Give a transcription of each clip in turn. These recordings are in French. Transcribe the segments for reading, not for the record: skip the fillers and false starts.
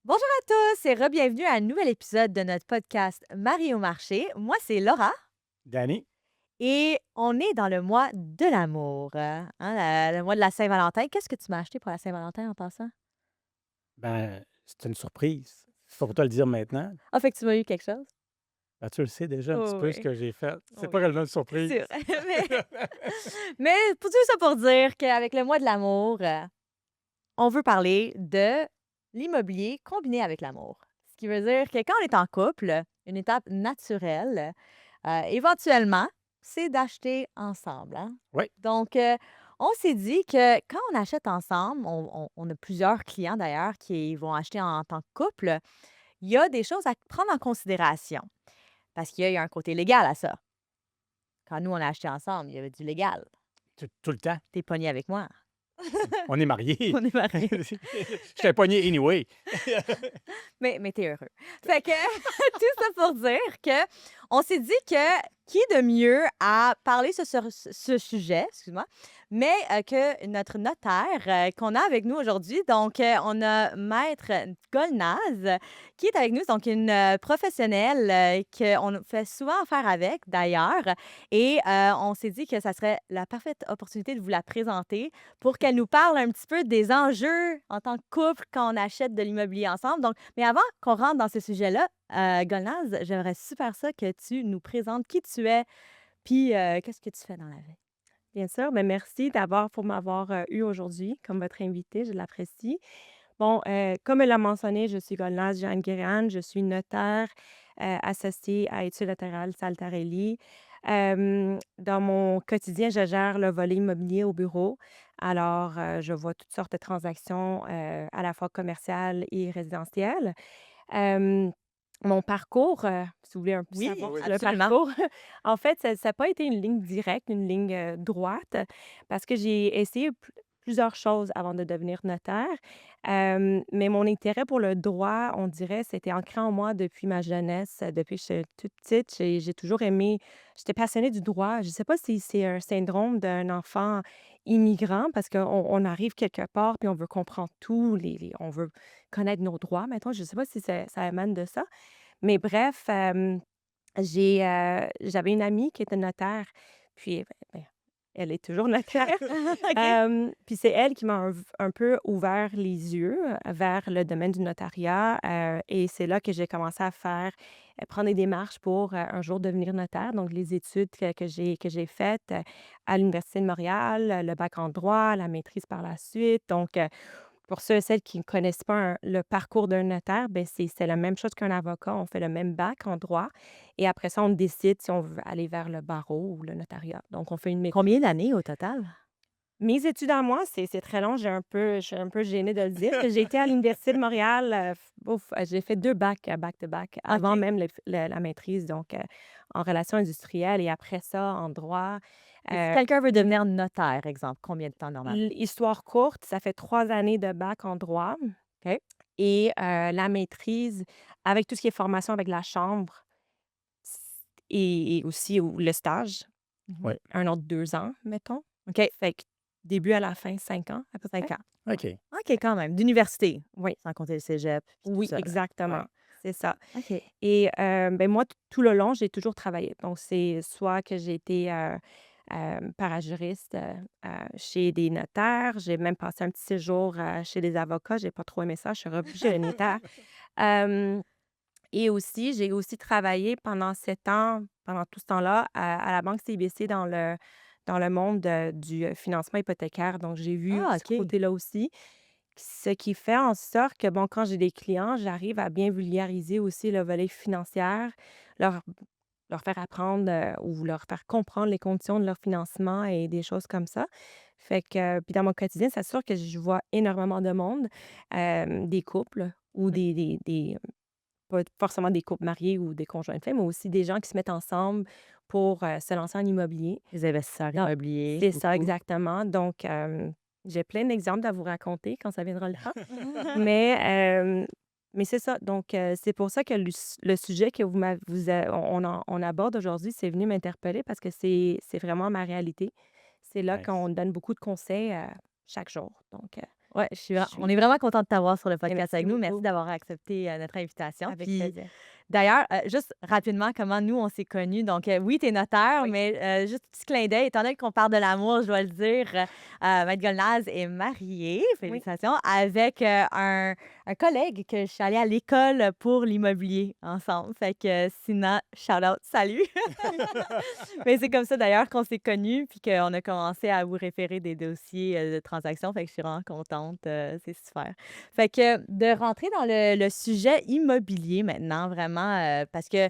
Bonjour à tous et re-bienvenue à un nouvel épisode de notre podcast Marie au marché. Moi, c'est Laura Danny? et on est dans le mois de l'amour, le mois de la Saint-Valentin. Qu'est-ce que tu m'as acheté pour la Saint-Valentin en passant? Ben, c'est une surprise. C'est pas pour te le dire maintenant. Ah, fait que tu m'as eu quelque chose? Ben, tu le sais déjà un petit peu ce Oui, que j'ai fait. C'est pas oui, réellement une surprise. c'est vrai. Mais pour tout ça pour dire qu'avec le mois de l'amour, on veut parler de l'immobilier combiné avec l'amour. Ce qui veut dire que quand on est en couple, une étape naturelle, éventuellement, c'est d'acheter ensemble, hein. Oui, Donc, on s'est dit que quand on achète ensemble, on a plusieurs clients d'ailleurs qui vont acheter en tant que couple, il y a des choses à prendre en considération parce qu'il y a un côté légal à ça. Quand nous, on a acheté ensemble, il y avait du légal. tout le temps. Tu es pogné avec moi. On est mariés. On est mariés. Je t'ai pogné anyway. Mais tu heureux. Fait que tout ça pour dire que on s'est dit que qui est de mieux à parler sur ce sujet, excuse-moi, mais que notre notaire, qu'on a avec nous aujourd'hui. Donc, on a maître Golnaz qui est avec nous, donc une, professionnelle, qu'on fait souvent affaire avec d'ailleurs et on s'est dit que ça serait la parfaite opportunité de vous la présenter pour qu'elle nous parle un petit peu des enjeux en tant que couple quand on achète de l'immobilier ensemble. Donc, mais avant qu'on rentre dans ce sujet-là, Golnaz, j'aimerais super ça que tu nous présentes qui tu es, puis qu'est-ce que tu fais dans la vie? Bien sûr, mais merci d'abord pour m'avoir, eu aujourd'hui comme votre invitée, je l'apprécie. Bon, comme elle l'a mentionné, je suis Golnaz Jeanne Guérin, je suis notaire, associée à Études latérales Saltarelli. Dans mon quotidien, je gère le volet immobilier au bureau. Alors, je vois toutes sortes de transactions, à la fois commerciales et résidentielles. Hem, Mon parcours, si vous voulez un peu Oui, savoir Oui. sur le absolument. parcours, en fait, ça n'a pas été une ligne directe, une ligne, droite, parce que j'ai essayé plusieurs choses avant de devenir notaire. Mais mon intérêt pour le droit, on dirait, c'était ancré en moi depuis ma jeunesse, depuis que j'étais toute petite. J'ai toujours aimé j'étais passionnée du droit. Je ne sais pas si c'est un syndrome d'un enfant immigrant parce qu'on arrive quelque part, puis on veut comprendre tout, on veut connaître nos droits, mettons. Je ne sais pas si ça émane de ça. Mais bref, j'avais une amie qui était notaire, puis, ben, elle est toujours notaire. OK. Puis c'est elle qui m'a un peu ouvert les yeux, vers le domaine du notariat, et c'est là que j'ai commencé à prendre des démarches pour, un jour devenir notaire. Donc les études que j'ai faites, à l'Université de Montréal, le bac en droit, la maîtrise par la suite. Donc, pour ceux et celles qui ne connaissent pas le parcours d'un notaire, ben c'est la même chose qu'un avocat. On fait le même bac en droit et après ça, on décide si on veut aller vers le barreau ou le notariat. Donc on fait une maîtrise. Combien d'années au total? Mes études à moi, c'est très long. Je suis un peu gênée de le dire. J'ai été à l'Université de Montréal, j'ai fait 2 bacs, back to back, avant OK. même la maîtrise, donc en relations industrielles et après ça, en droit. Et si Heu, quelqu'un veut devenir notaire, exemple, combien de temps normalement? L'histoire courte, ça fait 3 années de bac en droit. OK. Et la maîtrise, avec tout ce qui est formation avec la chambre c et aussi le stage, Mmh. Oui. un autre 2 ans, mettons. OK, Fait que début à la fin, 5 ans à peu 5 près. ans. OK. OK, quand même, d'université, Oui, sans compter le cégep puis tout oui, ça, là. exactement, Ouais. c'est ça. OK. Et ben, moi, tout le long, j'ai toujours travaillé. Donc c'est soit que j'ai été, parajuriste, chez des notaires, j'ai même passé un petit séjour, chez des avocats, j'ai pas trop aimé ça, je suis revenue chez les notaires. Et aussi, j'ai aussi travaillé pendant 7 ans, pendant tout ce temps-là, à la banque CIBC dans le monde, du, financement hypothécaire. Donc j'ai vu Ah, ce OK. côté-là aussi. Ce qui fait en sorte que, bon, quand j'ai des clients, j'arrive à bien vulgariser aussi le volet financier, leur leur faire apprendre, ou leur faire comprendre les conditions de leur financement et des choses comme ça. Fait que puis dans mon quotidien, c'est sûr que je vois énormément de monde, des couples ou des pas forcément des couples mariés ou des conjoints de fait, mais aussi des gens qui se mettent ensemble pour, se lancer en immobilier. Les investisseurs Donc immobiliers, c'est ça beaucoup. exactement. Donc, j'ai plein d'exemples à vous raconter quand ça viendra le temps. Mais, mais c'est ça. Donc, c'est pour ça que le sujet que on aborde aujourd'hui, c'est venu m'interpeller parce que c'est vraiment ma réalité. C'est là Ben, c qu'on donne beaucoup de conseils, chaque jour. Donc, Ouais, Je on suis est vraiment content de t'avoir sur le mais podcast merci avec nous. Merci beaucoup. d'avoir accepté notre invitation. Avec Puis plaisir. d'ailleurs, juste rapidement, comment nous, on s'est connus. Donc, oui, tu es notaire, Oui. mais juste petit clin d'œil, étant donné qu'on parle de l'amour, je dois le dire, Maître Golnaz est mariée, Oui. félicitations, avec un collègue que je suis allée à l'école pour l'immobilier ensemble. Fait que Sina, shout out, salut! Mais c'est comme ça d'ailleurs qu'on s'est connus, puis qu'on a commencé à vous référer des dossiers de transactions. Fait que je suis vraiment contente, c'est super. Fait que de rentrer dans le sujet immobilier maintenant, vraiment, parce que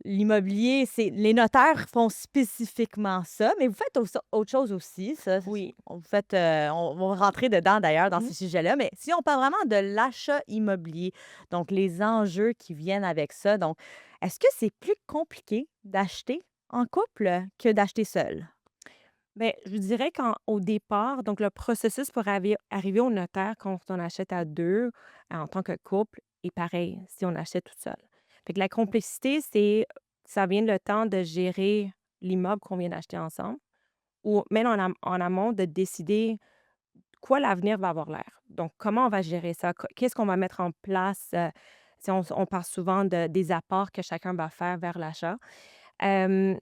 l'immobilier, c'est les notaires font spécifiquement ça, mais vous faites autre chose aussi. Ça, Oui. vous faites, on va rentrer dedans d'ailleurs dans Mmh. ces sujets-là. Mais si on parle vraiment de l'achat immobilier, donc les enjeux qui viennent avec ça, donc est-ce que c'est plus compliqué d'acheter en couple que d'acheter seul? Beh, je dirais qu'au départ, donc le processus pour arriver au notaire quand on achète à 2 en tant que couple est pareil si on achète toute seule. Fait que la complexité, ça vient le temps de gérer l'immeuble qu'on vient d'acheter ensemble ou même en amont de décider quoi l'avenir va avoir l'air. Donc comment on va gérer ça? Qu'est-ce qu'on va mettre en place? Si on parle souvent des apports que chacun va faire vers l'achat. Hem,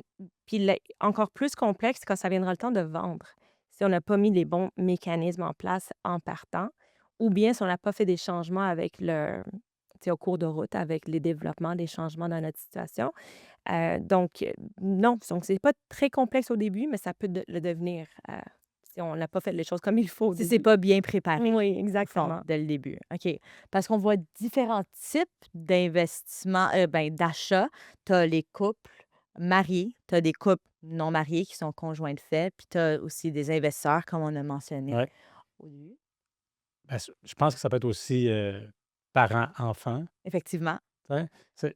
Puis encore plus complexe quand ça viendra le temps de vendre. Si on n'a pas mis les bons mécanismes en place en partant ou bien si on n'a pas fait des changements avec tu sais, au cours de route avec les développements, des changements dans notre situation. Non, donc c'est pas très complexe au début, mais ça peut le devenir, si on n'a pas fait les choses comme il faut au Si c'est début. pas bien préparé, Oui, au fond, exactement. dès le début. OK. Parce qu'on voit différents types d'investissements, ben, d'achats. Tu as les couples mariés, tu as des couples non mariés qui sont conjoints de fait, puis tu as aussi des investisseurs, comme on a mentionné Ouais. au début. Ben, je pense que ça peut être aussi, parents-enfants, Effectivement. tu sais?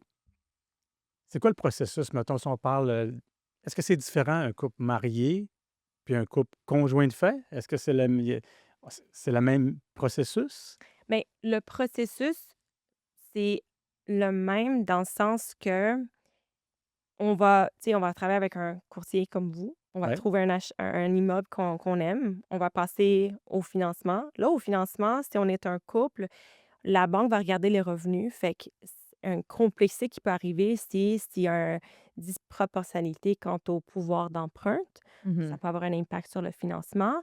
C'est quoi le processus, mettons, si on parle, est-ce que c'est différent un couple marié puis un couple conjoint de fait? Est-ce que c'est le même processus? Mais le processus, c'est le même dans le sens que on va travailler avec un courtier comme vous. On va Ouais, trouver un immeuble qu'on aime. On va passer au financement. Là, au financement, si on est un couple, la banque va regarder les revenus. Fait que un complexité qui peut arriver, c'est s'il y a une disproportionnalité quant au pouvoir d'empreinte. Ça Mhm. peut avoir un impact sur le financement.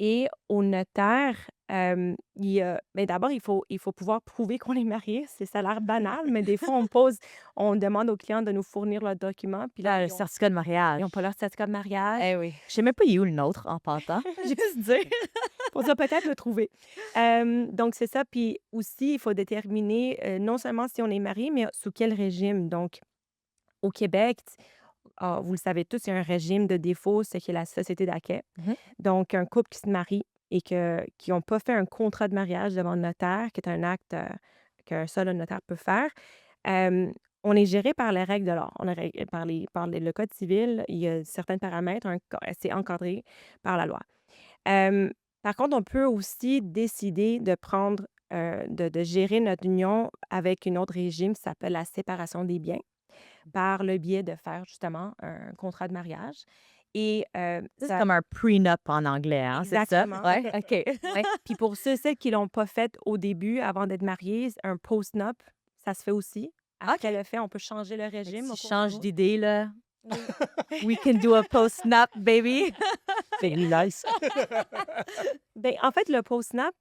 Et au notaire, d'abord, il faut pouvoir prouver qu'on est marié. Ça a l'air banal, mais des fois, on demande aux clients de nous fournir leurs documents, puis là, Ah, le certificat de ils mariage. ont pas leur certificat de mariage. Eh oui. Je sais même pas il est où le nôtre en partant. Juste dire. Faut ça peut-être le trouver. Donc c'est ça, puis aussi, il faut déterminer, non seulement si on est marié, mais sous quel régime. Donc au Québec, vous le savez tous, il y a un régime de défaut, c'est qui est la société d'acquêt. Mhm. Donc, un couple qui se marie et qui n'ont pas fait un contrat de mariage devant le notaire, qui est un acte qu'un seul notaire peut faire, euh, on est géré par les règles de l'art. On est le Code civil, il y a certains paramètres, c'est encadré par la loi. Euh, Par contre, on peut aussi décider de prendre, de gérer notre union avec un autre régime qui s'appelle la séparation des biens par le biais de faire justement un contrat de mariage et Ça, c'est ça comme un prenup en anglais, hein, c'est ça? exactement. Ouais, OK. Ouais, puis pour celles qui l'ont pas fait au début avant d'être mariés, un post-nup, ça se fait aussi. Après OK. le fait, on peut changer le Fait que régime si au je cours de change route. d'idée, là, Oui. we can do a post-snap, baby. c'est nice. Ben, en fait, le post-nap,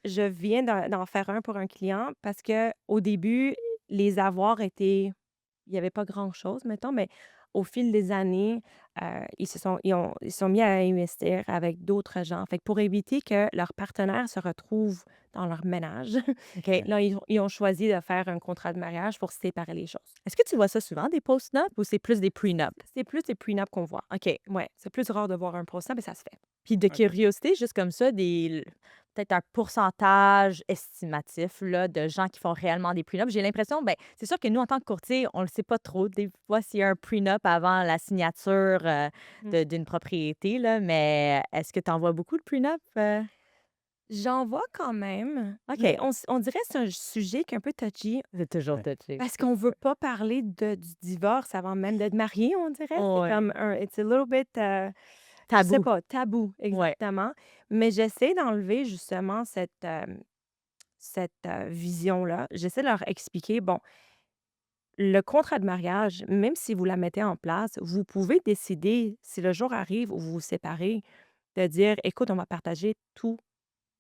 je viens d'en faire un pour un client parce que au début, les avoirs étaient il y avait pas grand-chose, mettons, mais au fil des années, ils se sont mis à investir avec d'autres gens. Fait que pour éviter que leurs partenaires se retrouvent dans leur ménage, OK. Ouais. là, ils ont choisi de faire un contrat de mariage pour séparer les choses. Est-ce que tu vois ça souvent, des post-nups, ou c'est plus des prenups? C'est plus des prenups qu'on voit. OK. Ouais, c'est plus rare de voir un post-nup, mais ça se fait. Puis de OK. curiosité, juste comme ça, peut-être un pourcentage estimatif là, de gens qui font réellement des prenups. J'ai l'impression, ben, c'est sûr que nous, en tant que courtier, on ne le sait pas trop. Des fois, s'il y a un prenup avant la signature Mmh. d'une propriété, là, mais est-ce que tu en vois beaucoup de prenups? J'en vois quand même, mais OK. on dirait que c'est un sujet qui est un peu touchy C'est toujours Ouais. touché. parce qu'on veut pas parler du divorce avant même d'être marié, on dirait. C'est Ouais. comme it's a little bit, Je sais Tabou. pas, tabou, Ouais. exactement. Mais j'essaie d'enlever justement cette vision-là. J'essaie de leur expliquer, bon, le contrat de mariage, même si vous la mettez en place, vous pouvez décider, si le jour arrive où vous vous séparez, de dire: «Écoute, on va partager tout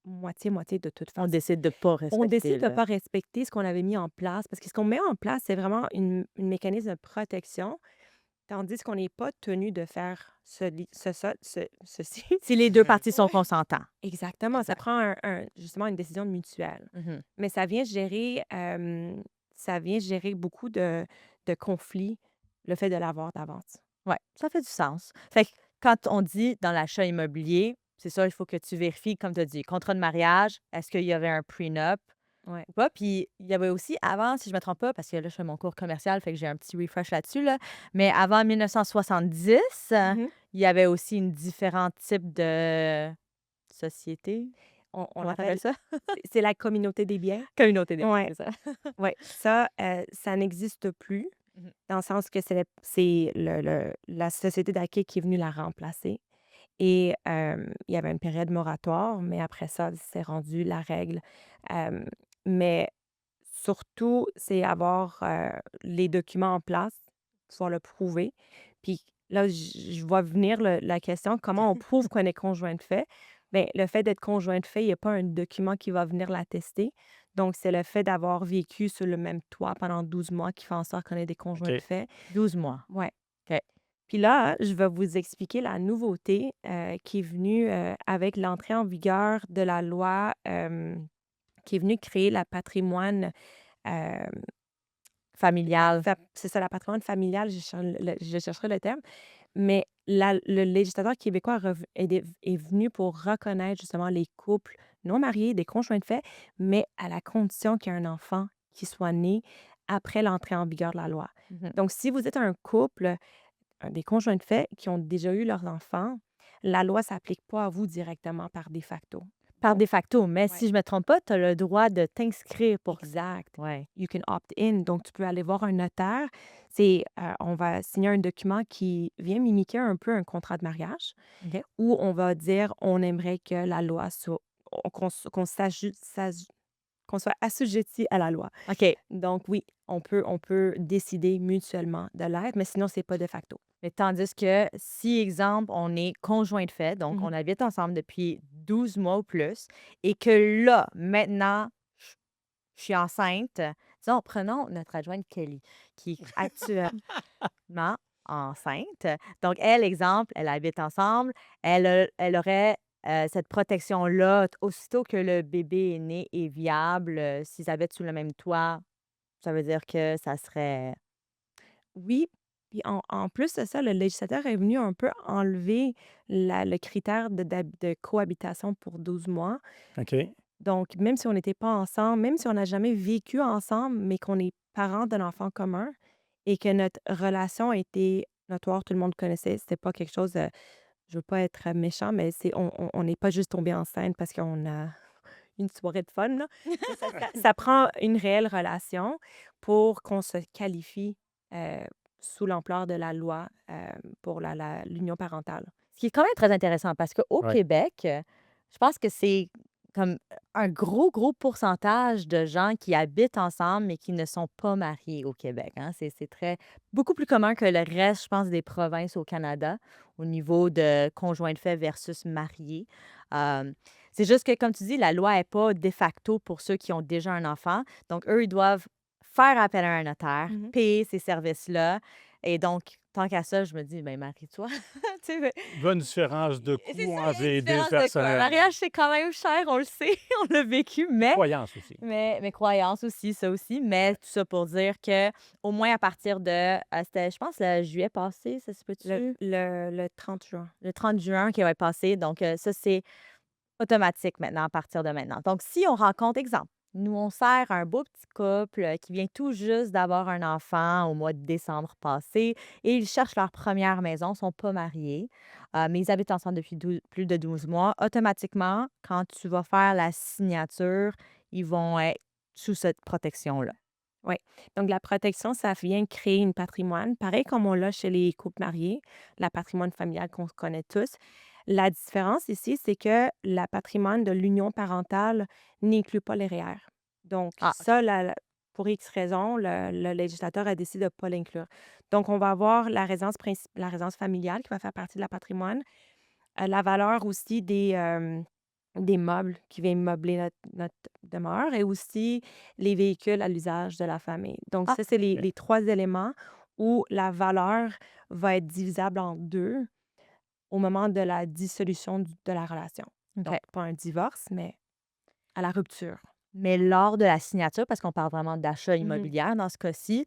moitié-moitié de toute On façon». décide de pas On respecter décide de le pas respecter ce qu'on avait mis en place parce que ce qu'on met en place, c'est vraiment une mécanisme de protection, tandis qu'on n'est pas tenu de faire ceci. si les 2 Ouais. parties sont Ouais. consentants. Exactement, ça Exact. prend justement une décision mutuelle. Mmh. Mais ça vient gérer beaucoup de conflits, le fait de l'avoir d'avance. Ouais, ça fait du sens. Fait que quand on dit dans l'achat immobilier, c'est ça, il faut que tu vérifies, comme tu as dit, contrat de mariage, est-ce qu'il y avait un prenup Ouais. ou pas? Puis il y avait aussi avant, si je me trompe pas, parce que là, je fais mon cours commercial, fait que j'ai un petit refresh là-dessus, là, mais avant 1970, Mmh. il y avait aussi une différents types de sociétés. On Comment t'appelles l'appelle ça? c'est la communauté des biens. Communauté des Ouais, c'est ça. ouais, ça, ça n'existe plus, Mmh. dans le sens que c'est la société d'acquis qui est venue la remplacer et il y avait une période moratoire, mais après ça, c'est rendu la règle. Hem, mais surtout, c'est avoir, les documents en place, pouvoir le prouver. Puis là, je vois venir la question, comment on prouve qu'on est conjoint de fait? Bien, le fait d'être conjoint de fait, il y a pas un document qui va venir l'attester. Donc, c'est le fait d'avoir vécu sur le même toit pendant 12 mois qui fait en sorte qu'on est des conjoints de OK. fait. 12 mois. Ouais. OK. Puis là, je vais vous expliquer la nouveauté, qui est venue, avec l'entrée en vigueur de la loi, qui est venue créer la patrimoine, hem, Familial. c'est ça, la patrimoine familial, je chercherai le terme, mais le législateur québécois est venu pour reconnaître justement les couples non mariés, des conjoints de fait, mais à la condition qu'il y ait un enfant qui soit né après l'entrée en vigueur de la loi. Mmh. Donc si vous êtes un couple, des conjoints de fait qui ont déjà eu leurs enfants, la loi s'applique pas à vous directement par de facto. Par Donc de facto, mais ouais. si je me trompe pas, tu as le droit de t'inscrire pour ça. Exact. Ouais. You can opt in. Donc, tu peux aller voir un notaire. On va signer un document qui vient mimiquer un peu un contrat de mariage OK. où on va dire on aimerait que la loi soit, qu'on soit assujetti à la loi. OK. Donc, oui, on peut décider mutuellement de l'être, mais sinon, c'est pas de facto. Mais tandis que si, exemple, on est conjoint de fait, donc Mhm. on habite ensemble depuis 12 mois ou plus, et que là, maintenant, je je suis enceinte, disons, prenons notre adjointe Kelly, qui est actuellement enceinte. Donc, elle, exemple, elle habite ensemble, elle aurait cette protection-là aussitôt que le bébé est né et viable, s'ils habitent sous le même toit, ça veut dire que ça serait. Oui, puis en plus de ça, le législateur est venu un peu enlever le critère de cohabitation pour 12 mois. OK. Donc, même si on n'était pas ensemble, même si on n'a jamais vécu ensemble, mais qu'on est parents d'un enfant commun et que notre relation était notoire, tout le monde connaissait, c'était pas quelque chose, je veux pas être méchant, mais on n'est pas juste tombé enceinte parce qu'on a une soirée de fun, là. Mais ça prend une réelle relation pour qu'on se qualifie, heu, sous l'ampleur de la loi, pour l'union parentale. Ce qui est quand même très intéressant parce qu'au Ouais. Québec, je pense que c'est comme un gros, gros pourcentage de gens qui habitent ensemble mais qui ne sont pas mariés au Québec, hein. C'est très beaucoup plus commun que le reste, je pense, des provinces au Canada au niveau de conjoint de fait versus mariés. Hem, c'est juste que, comme tu dis, la loi est pas de facto pour ceux qui ont déjà un enfant. Donc eux, ils doivent faire appel à un notaire, Mmh. payer ces services-là et donc tant qu'à ça, je me dis: «Ben, marie-toi». Tu sais? Il y a une différence de Et c'est coût ça, il y entre a une les 2 différence de quoi? Un personnels. mariage, c'est quand même cher, on le sait, on l'a vécu, mais Croyance aussi. mais croyances aussi, ça aussi, mais Ouais. tout ça pour dire que au moins à partir de, c'était je pense le juillet passé, ça se Le peut-tu? le le 30 juin. Le 30 juin qui va être passé, donc ça, c'est automatique maintenant, à partir de maintenant. Donc si on rencontre exemple, nous, on sert un beau petit couple, qui vient tout juste d'avoir un enfant au mois de décembre passé et ils cherchent leur première maison, sont pas mariés, mais ils habitent ensemble depuis plus de 12 mois. Automatiquement, quand tu vas faire la signature, ils vont être sous cette protection-là. Oui. Donc, la protection, ça vient créer une patrimoine, pareil comme on l'a chez les couples mariés, la patrimoine familiale qu'on connaît tous. La différence ici, c'est que la patrimoine de l'union parentale n'inclut pas les REER. Donc, Ah, OK. ça, pour X raison, le législateur a décidé de ne pas l'inclure. Donc, on va avoir la résidence familiale qui va faire partie de la patrimoine, la valeur aussi des meubles qui viennent meubler notre demeure et aussi les véhicules à l'usage de la famille. Donc Ah, ça, c'est les OK. les 3 éléments où la valeur va être divisable en 2 au moment de la dissolution de la relation. OK. Donc pas un divorce, mais à la rupture. Mais lors de la signature, parce qu'on parle vraiment d'achat Mmh. immobilier dans ce cas-ci,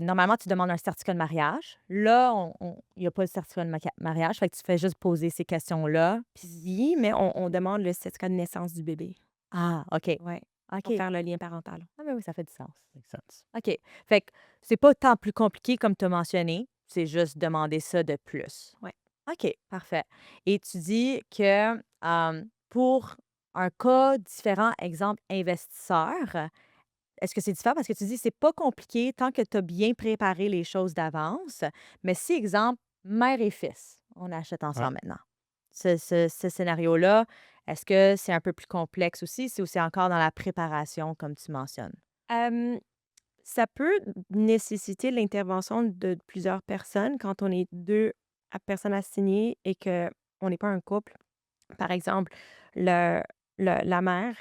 normalement, tu demandes un certificat de mariage. Là, il y a pas de certificat de mariage, fait que tu fais juste poser ces questions-là, puis Oui, mais on demande le certificat de naissance du bébé. ah, OK, Ouais, pour OK. faire le lien parental. Ah, ben oui, ça fait du sens. Makes sense. OK. Fait que c'est pas tant plus compliqué comme tu as mentionné, c'est juste demander ça de plus. Ouais. OK, parfait. Et tu dis que, pour un cas différent, exemple investisseur, est-ce que c'est différent? Parce que tu dis c'est pas compliqué tant que tu as bien préparé les choses d'avance. Mais si, exemple, mère et fils, on achète Ouais. ensemble maintenant. Ce scénario-là, est-ce que c'est un peu plus complexe aussi? C'est aussi encore dans la préparation, comme tu mentionnes? Hem Ça peut nécessiter l'intervention de plusieurs personnes quand on est 2 personnes assignées et qu'on n'est pas un couple. Par exemple, le la mère,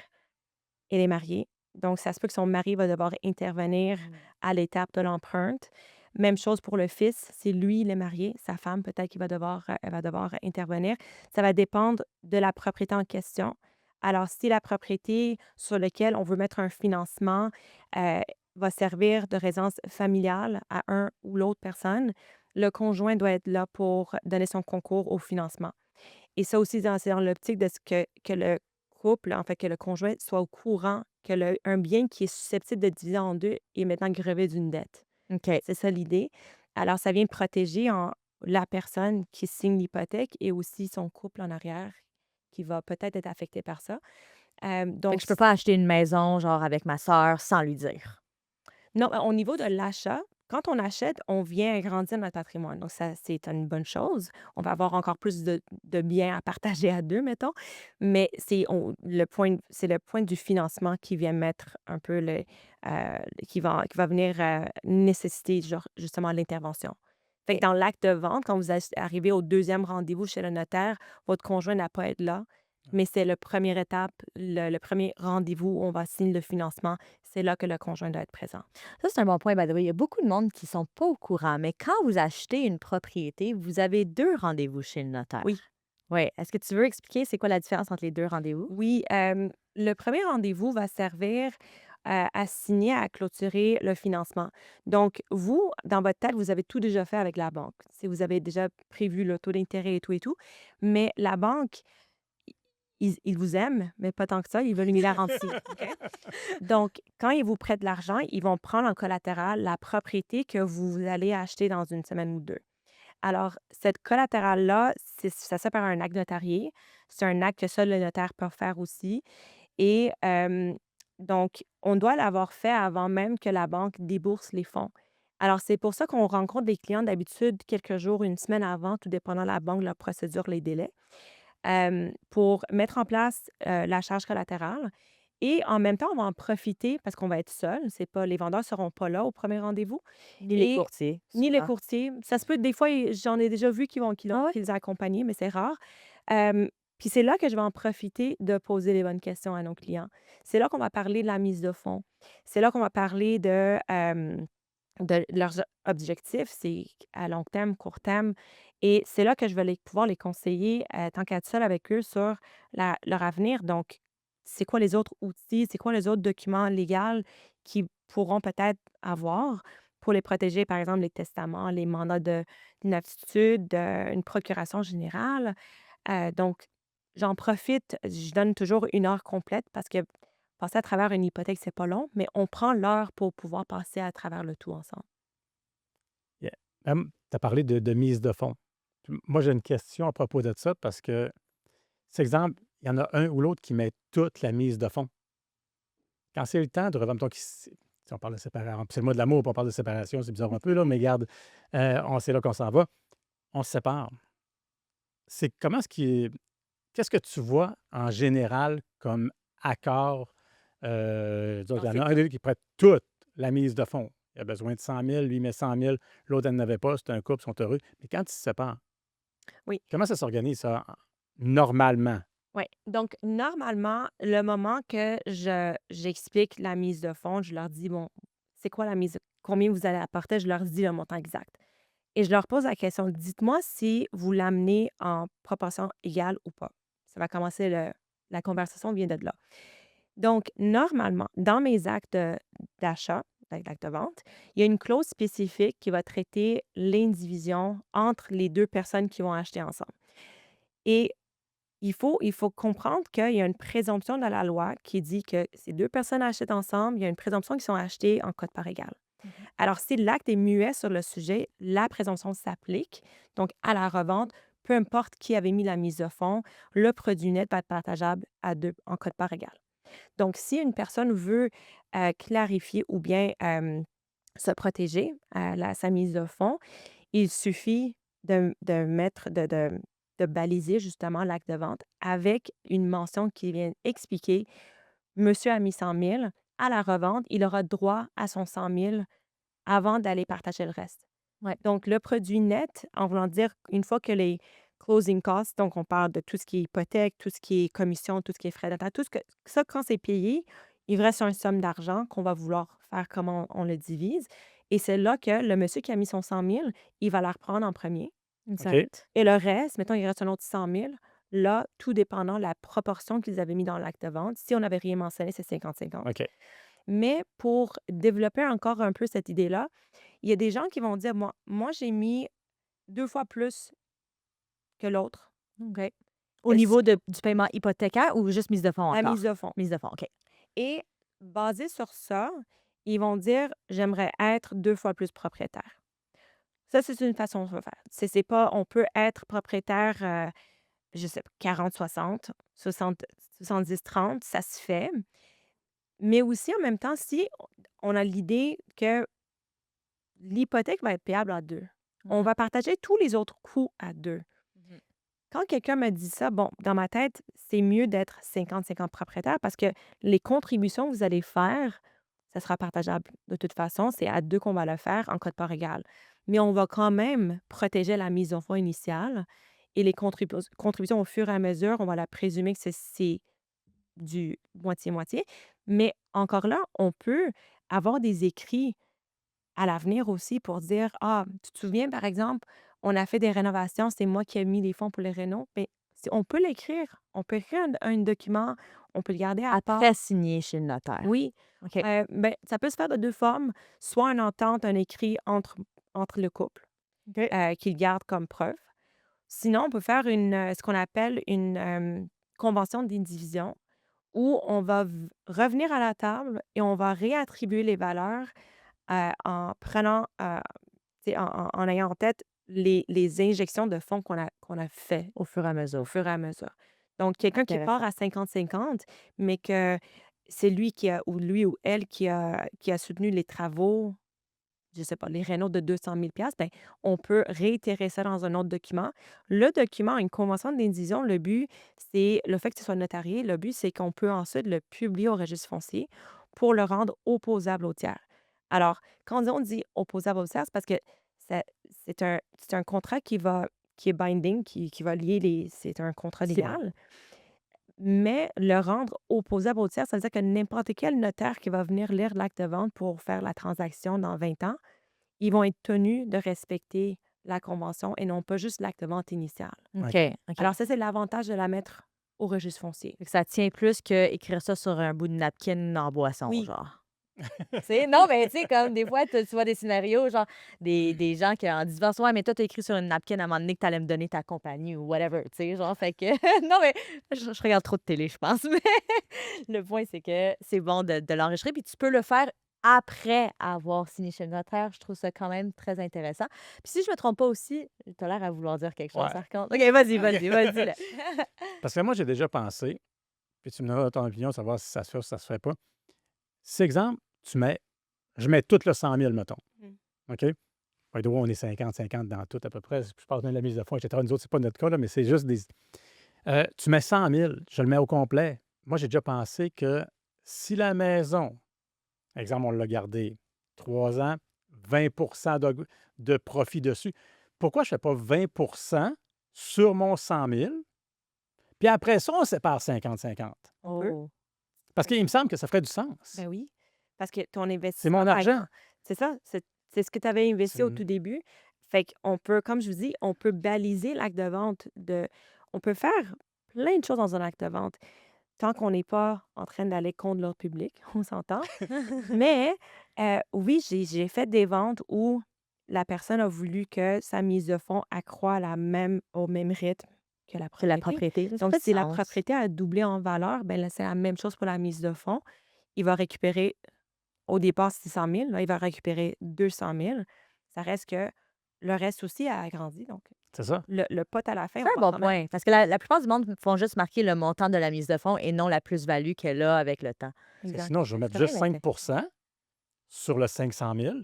elle est mariée, donc ça se peut que son mari va devoir intervenir Mmh. à l'étape de l'empreinte. Même chose pour le fils, si lui, il est marié, sa femme, peut-être elle va devoir intervenir. Ça va dépendre de la propriété en question. Alors, si la propriété sur laquelle on veut mettre un financement, heu, va servir de résidence familiale à un ou l'autre personne, le conjoint doit être là pour donner son concours au financement. Et ça aussi, c'est dans l'optique de ce que le couple, en fait, que le conjoint soit au courant que un bien qui est susceptible de diviser en 2 est maintenant grevé d'une dette. OK. C'est ça l'idée. Alors, ça vient protéger la personne qui signe l'hypothèque et aussi son couple en arrière qui va peut-être être affecté par ça. Fait que Donc je peux pas acheter une maison, genre, avec ma sœur sans lui dire. non, au niveau de l'achat, quand on achète, on vient agrandir notre patrimoine. Donc, ça, c'est une bonne chose. On va avoir encore plus de biens à partager à deux, mettons. Mais c'est le point du financement qui vient mettre un peu qui va venir nécessiter justement l'intervention. Fait que OK. dans l'acte de vente, quand vous arrivez au deuxième rendez-vous chez le notaire, votre conjoint n'a pas à être là. Mais c'est le première étape, le premier rendez-vous où on va signer le financement. C'est là que le conjoint doit être présent. Ça, c'est un bon point, by the way. Il y a beaucoup de monde qui sont pas au courant, mais quand vous achetez une propriété, vous avez 2 rendez-vous chez le notaire. Oui. Oui. Est-ce que tu veux expliquer c'est quoi la différence entre les 2 rendez-vous? Oui, le premier rendez-vous va servir, à signer, à clôturer le financement. Donc vous, dans votre tête, vous avez tout déjà fait avec la banque. Si vous avez déjà prévu le taux d'intérêt et tout, mais la banque, ils vous aiment, mais pas tant que ça, ils veulent une garantie, OK? Donc quand ils vous prêtent de l'argent, ils vont prendre en collatéral la propriété que vous allez acheter dans une semaine ou 2. Alors, cette collatérale-là, ça s'appelle un acte notarié. C'est un acte que seul le notaire peut faire aussi. Et donc, on doit l'avoir fait avant même que la banque débourse les fonds. Alors, c'est pour ça qu'on rencontre des clients d'habitude quelques jours, une semaine avant, tout dépendant de la banque, la procédure, les délais, pour mettre en place la charge collatérale. Et en même temps, on va en profiter parce qu'on va être seul. C'est pas, les vendeurs ne seront pas là au premier rendez-vous. Ni les Et courtiers, ni les souvent. courtiers. Ça se peut, des fois, j'en ai déjà vu Ah ouais? qui les accompagnent, mais c'est rare. Puis c'est là que je vais en profiter de poser les bonnes questions à nos clients. C'est là qu'on va parler de la mise de fonds. C'est là qu'on va parler de leurs objectifs, c'est à long terme, court terme. Et c'est là que je vais pouvoir les conseiller, tant qu'à être seule avec eux, sur leur avenir. Donc, c'est quoi les autres outils, c'est quoi les autres documents légaux qu'ils pourront peut-être avoir pour les protéger, par exemple, les testaments, les mandats d'inaptitude, une procuration générale. Donc, j'en profite, je donne toujours une heure complète parce que passer à travers une hypothèque, c'est pas long, mais on prend l'heure pour pouvoir passer à travers le tout ensemble. Yeah. Tu as parlé de mise de fonds. Puis moi, j'ai une question à propos de ça parce que, cet exemple, il y en a un ou l'autre qui met toute la mise de fonds. Quand c'est le temps de revendre, donc Si on parle de séparation, c'est le mois de l'amour, puis on parle de séparation, c'est bizarre un peu, là, mais regarde, c'est là qu'on s'en va. On se sépare. C'est comment qu'est-ce que tu vois en général comme accord? Donc, il y en a un des qui prête toute la mise de fonds. Il a besoin de 100 000, lui met 100 000, l'autre, elle n'avait pas, c'est un couple, ils sont heureux. Mais quand ils se séparent, Oui. comment ça s'organise, ça, normalement? Oui. Donc, normalement, le moment que j'explique la mise de fonds, je leur dis, bon, c'est quoi la mise, combien vous allez apporter, je leur dis le montant exact. Et je leur pose la question, dites-moi si vous l'amenez en proportion égale ou pas. Ça va commencer, la conversation vient de là. Donc, normalement, dans mes actes d'achat, avec l'acte de vente, il y a une clause spécifique qui va traiter l'indivision entre les deux personnes qui vont acheter ensemble. Et il faut comprendre qu'il y a une présomption dans la loi qui dit que ces deux personnes achètent ensemble, il y a une présomption qu'ils sont achetées en code par égal. Alors, si l'acte est muet sur le sujet, la présomption s'applique. Donc, à la revente, peu importe qui avait mis la mise de fonds, le produit net va être partageable à deux en code par égal. Donc, si une personne veut clarifier ou bien se protéger à sa mise de fonds, il suffit de mettre, de baliser justement l'acte de vente avec une mention qui vient expliquer Monsieur a mis 100 000, à la revente, il aura droit à son 100 000 avant d'aller partager le reste. Ouais. Donc, le produit net, en voulant dire, une fois que les closing costs, donc on parle de tout ce qui est hypothèque, tout ce qui est commission, tout ce qui est frais d'entrée, tout ce que ça, quand c'est payé, il reste une somme d'argent qu'on va vouloir faire comment on le divise. Et c'est là que le monsieur qui a mis son 100 000, il va la reprendre en premier. Exact. Et le reste, mettons, il reste un autre 100 000. Là, tout dépendant de la proportion qu'ils avaient mis dans l'acte de vente. Si on n'avait rien mentionné, c'est 50-50. OK. Mais pour développer encore un peu cette idée-là, il y a des gens qui vont dire, moi j'ai mis 2 fois plus que l'autre. OK. Au Et niveau du paiement hypothécaire ou juste mise de fonds la encore? mise de fonds. Mise de fonds, OK. Et basé sur ça, ils vont dire, j'aimerais être 2 fois plus propriétaire. Ça, c'est une façon de faire. C'est pas, on peut être propriétaire, je sais pas, 40-60, 70-30, ça se fait. Mais aussi, en même temps, si on a l'idée que l'hypothèque va être payable à 2, on va partager tous les autres coûts à 2. Mhm. Quand quelqu'un me dit ça, bon, dans ma tête, c'est mieux d'être 50-50 propriétaire parce que les contributions que vous allez faire, ça sera partageable de toute façon. C'est à 2 qu'on va le faire en code part égal. Mais on va quand même protéger la mise en fonds initiale et les contributions au fur et à mesure, on va la présumer que c'est du moitié-moitié. Mais encore là, on peut avoir des écrits à l'avenir aussi pour dire, ah, tu te souviens, par exemple, on a fait des rénovations, c'est moi qui ai mis les fonds pour les rénaux. Mais on peut l'écrire. On peut écrire un document, on peut le garder à part. Après signé chez le notaire. Oui, OK. ben, ça peut se faire de deux formes, soit une entente, un écrit entre le couple OK. qu'il garde comme preuve. Sinon, on peut faire ce qu'on appelle une convention d'indivision où on va revenir à la table et on va réattribuer les valeurs en prenant, tu sais, en ayant en tête les injections de fonds qu'on a fait Au fur et à au mesure. fur et à mesure. Donc, quelqu'un qui part Intéressant. à 50-50, mais que c'est lui ou elle qui a soutenu les travaux, je sais pas, les rénaux de 200 000 ben, on peut réitérer ça dans un autre document. Le document, une convention d'indivision, le but, c'est le fait que ce soit notarié. Le but, c'est qu'on peut ensuite le publier au registre foncier pour le rendre opposable au tiers. Alors, quand on dit opposable au tiers, c'est parce que ça- c'est un contrat qui est binding, qui va lier c'est un contrat C'est légal, mais le rendre opposable au tiers, ça veut dire que n'importe quel notaire qui va venir lire l'acte de vente pour faire la transaction dans 20 ans, ils vont être tenus de respecter la convention et non pas juste l'acte de vente initial. OK. OK. Alors ça, c'est l'avantage de la mettre au registre foncier. Fait que ça tient plus qu'écrire ça sur un bout de napkin en boisson, Oui. genre. Non, mais tu sais, comme des fois, tu vois des scénarios, genre des gens qui en disent, ouais, mais toi, t'as écrit sur une napkin à un moment donné que t'allais me donner ta compagnie ou whatever, tu sais, genre, fait que, non, mais je regarde trop de télé, je pense, mais le point, c'est que c'est bon de l'enregistrer, puis tu peux le faire après avoir signé chez le notaire. Je trouve ça quand même très intéressant. Puis si je me trompe pas aussi, t'as l'air à vouloir dire quelque chose, Ouais. par contre. OK, vas-y, là. Parce que moi, j'ai déjà pensé, puis tu me donneras ton opinion, savoir si ça se fait ou si ça se fait pas. Si, exemple, tu mets Je mets tout le 100 000, mettons. Mmh. OK? By the way, on est 50-50 dans tout à peu près. Je parle même de la mise de fonds, etc. Nous autres, c'est pas notre cas, là, mais c'est juste des. Tu mets 100 000, je le mets au complet. Moi, j'ai déjà pensé que si la maison, exemple, on l'a gardé 3 ans, 20 de profit dessus, pourquoi je ne fais pas 20 sur mon 100 000? Puis après ça, on sépare 50-50. On peut. Oh. Parce qu'il me semble que ça ferait du sens. Ben oui, parce que ton C'est investissement, mon par argent. exemple, c'est ça, c'est ce que tu avais investi au C'est- tout début. Fait qu'on peut, comme je vous dis, on peut baliser l'acte de vente on peut faire plein de choses dans un acte de vente tant qu'on n'est pas en train d'aller contre l'ordre public, on s'entend. Mais oui, j'ai fait des ventes où la personne a voulu que sa mise de fonds accroît au même rythme que la C'est la propriété. propriété. Ça Donc, fait du si la sens. propriété a doublé en valeur, ben là, c'est la même chose pour la mise de fonds. Il va récupérer, au départ, 600 000. Là, il va récupérer 200 000. Ça reste que le reste aussi a agrandi. Donc, C'est ça. le pot à la fin, C'est on un va bon quand même. point. Parce que la plupart du monde font juste marquer le montant de la mise de fonds et non la plus-value qu'elle a avec le temps. Parce que Exact. sinon, je vais mettre C'est juste vrai, 5 sur le 500 000,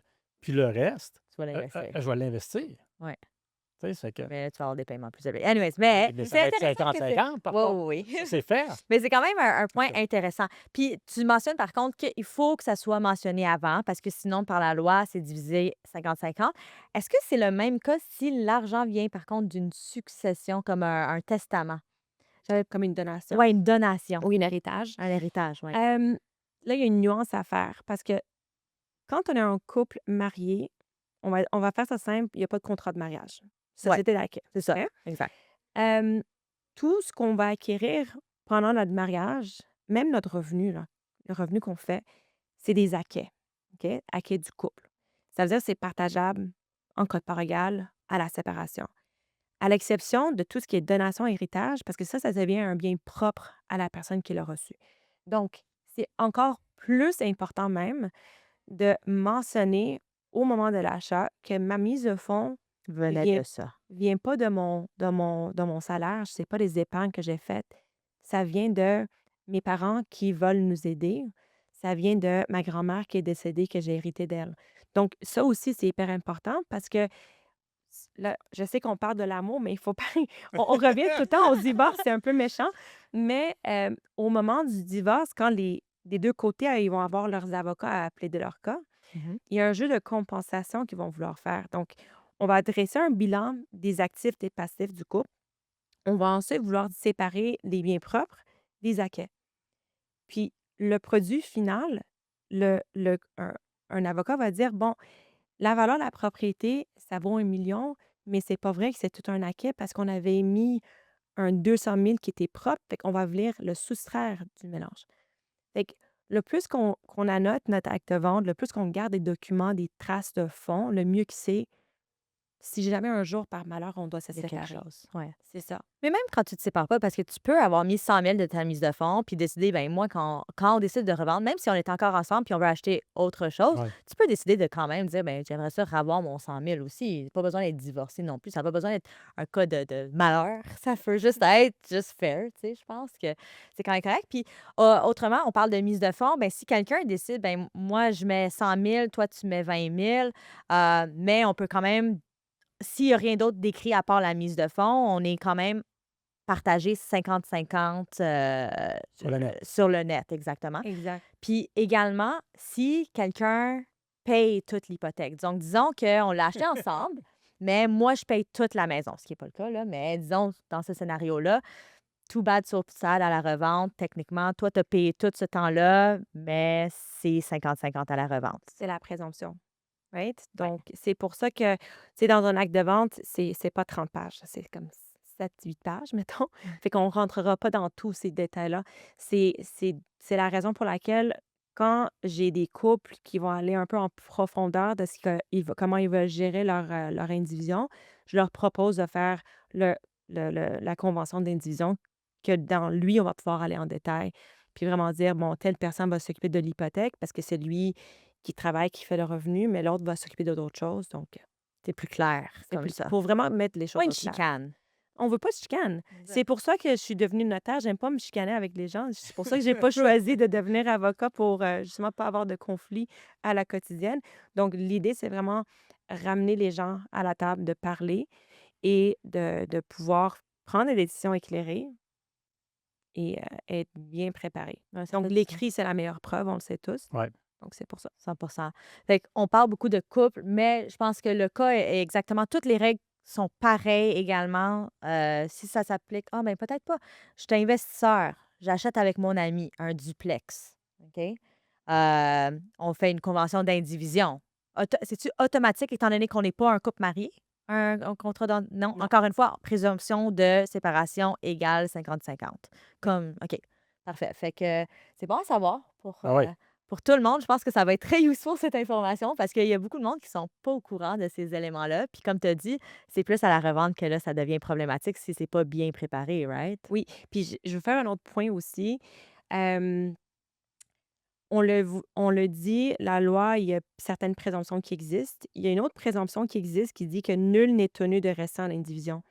puis le reste, tu vas l'investir. je vais l'investir. Ouais. Tu sais, c'est que. Mais là, tu vas avoir des paiements plus élevés. Anyways, mais Mais ça c'est va être intéressant que c'est. 50-50, par Oui, contre. oui, oui. Ça, c'est faire. Mais c'est quand même un point ça. intéressant. Puis tu mentionnes par contre qu'il faut que ça soit mentionné avant parce que sinon, par la loi, c'est divisé 50-50. Est-ce que c'est le même cas si l'argent vient par contre d'une succession comme un testament? Comme une donation Oui, une donation, ou un héritage. un héritage, oui. Là, il y a une nuance à faire parce que quand on est un couple marié, on va faire ça simple, il y a pas de contrat de mariage. Ouais, Société d'acquis. c'est ça, OK? exact. Hem, tout ce qu'on va acquérir pendant notre mariage, même notre revenu, là, le revenu qu'on fait, c'est des acquets, OK? Acquets du couple. Ça veut dire que c'est partageable en quote part égale à la séparation. À l'exception de tout ce qui est donation, héritage, parce que ça devient un bien propre à la personne qui l'a reçu. Donc, c'est encore plus important même de mentionner au moment de l'achat que ma mise de fonds Venait vient de ça. vient pas de mon salaire, c'est pas des épargnes que j'ai faites. Ça vient de mes parents qui veulent nous aider. Ça vient de ma grand-mère qui est décédée, que j'ai hérité d'elle. Donc ça aussi, c'est hyper important parce que là, je sais qu'on parle de l'amour, mais il faut pas on revient tout le temps au divorce, c'est un peu méchant, mais au moment du divorce, quand des 2 côtés, ils vont avoir leurs avocats à plaider leur cas, Mhm. il y a un jeu de compensation qu'ils vont vouloir faire. Donc, on va dresser un bilan des actifs, des passifs du couple. On va ensuite vouloir séparer les biens propres des acquis. Puis, le produit final, un avocat va dire, bon, la valeur de la propriété, ça vaut 1 million, mais c'est pas vrai que c'est tout un acquis parce qu'on avait mis un 200 000 qui était propre, fait qu'on va venir le soustraire du mélange. Fait que le plus qu'on annote notre acte de vente, le plus qu'on garde des documents, des traces de fonds, le mieux que c'est si jamais un jour, par malheur, on doit se Il y a quelque séparer. chose. Ouais. C'est ça. Mais même quand tu te sépares pas, parce que tu peux avoir mis 100 000 de ta mise de fonds, puis décider, ben moi, quand on décide de revendre, même si on est encore ensemble, puis on veut acheter autre chose, Ouais. tu peux décider de quand même dire, ben j'aimerais ça revoir mon 100 000 aussi. Pas besoin d'être divorcé non plus. Ça n'a pas besoin d'être un cas de malheur. Ça peut juste être just fair, tu sais. Je pense que c'est quand même correct. Puis autrement, on parle de mise de fonds. Ben si quelqu'un décide, ben moi, je mets 100 000, toi, tu mets 20 000, mais on peut quand même, s'il n'y a rien d'autre d'écrit à part la mise de fonds, on est quand même partagé 50-50 Sur le net. sur le net, exactement. Exact. Puis également, si quelqu'un paye toute l'hypothèque, donc disons qu'on l'a acheté ensemble, mais moi, je paye toute la maison, ce qui n'est pas le cas, là, mais disons, dans ce scénario-là, tout bad sur sad à la revente, techniquement, toi, tu as payé tout ce temps-là, mais c'est 50-50 à la revente. C'est la présomption. Right? Donc, c'est pour ça que, c'est dans un acte de vente, c'est pas 30 pages. C'est comme 7-8 pages, mettons. Fait qu'on rentrera pas dans tous ces détails-là. C'est la raison pour laquelle, quand j'ai des couples qui vont aller un peu en profondeur de comment ils veulent gérer leur indivision, je leur propose de faire la convention d'indivision, que dans lui, on va pouvoir aller en détail, puis vraiment dire, bon, telle personne va s'occuper de l'hypothèque parce que c'est lui qui travaille, qui fait le revenu, mais l'autre va s'occuper de d'autres choses. Donc, C'est plus clair c'est comme ça. pour vraiment mettre les Pas choses une au clair. chicane. On veut pas de chicane. C'est Exact. pour ça que je suis devenue notaire. J'aime pas me chicaner avec les gens. C'est pour ça que j'ai pas choisi de devenir avocat pour, justement pas avoir de conflit à la quotidienne. Donc l'idée, c'est vraiment ramener les gens à la table, de parler et de pouvoir prendre des décisions éclairées et être bien préparé. Ouais, ça Donc fait du sens. l'écrit, c'est la meilleure preuve, on le sait tous. Ouais. Donc c'est pour ça. 100%. Fait qu'on parle beaucoup de couple, mais je pense que le cas est exactement toutes les règles sont pareilles également. Si ça s'applique, ah, ben peut-être pas. Je suis investisseur, j'achète avec mon ami un duplex. OK? On fait une convention d'indivision. C'est-tu automatique étant donné qu'on n'est pas un couple marié? Un contrat non, Non. encore une fois, présomption de séparation égale 50-50. Oui. Comme, OK, parfait. Fait que c'est bon à savoir Ah oui. pour tout le monde. Je pense que ça va être très useful cette information parce qu'il y a beaucoup de monde qui sont pas au courant de ces éléments-là. Puis comme tu as dit, c'est plus à la revente que là, ça devient problématique si c'est pas bien préparé, right? Oui. Puis je veux faire un autre point aussi. Euh, on le dit, la loi, il y a certaines présomptions qui existent. Il y a une autre présomption qui existe qui dit que nul n'est tenu de rester en indivision.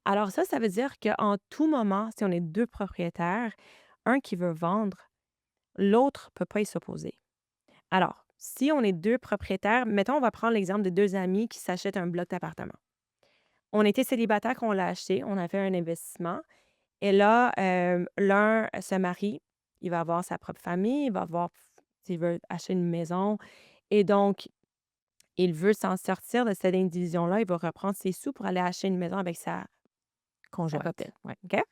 Alors ça veut dire qu'en tout moment, si on est 2 propriétaires, un qui veut vendre, l'autre peut pas y s'opposer. Alors, si on est 2 propriétaires, mettons, on va prendre l'exemple de 2 amis qui s'achètent un bloc d'appartement. On était célibataires quand on l'a acheté, on a fait un investissement et là, l'un se marie, il va avoir sa propre famille, il va avoir s'il veut acheter une maison et donc il veut s'en sortir de cette indivision-là, il va reprendre ses sous pour aller acheter une maison avec sa Conjointe. copine, ouais, OK?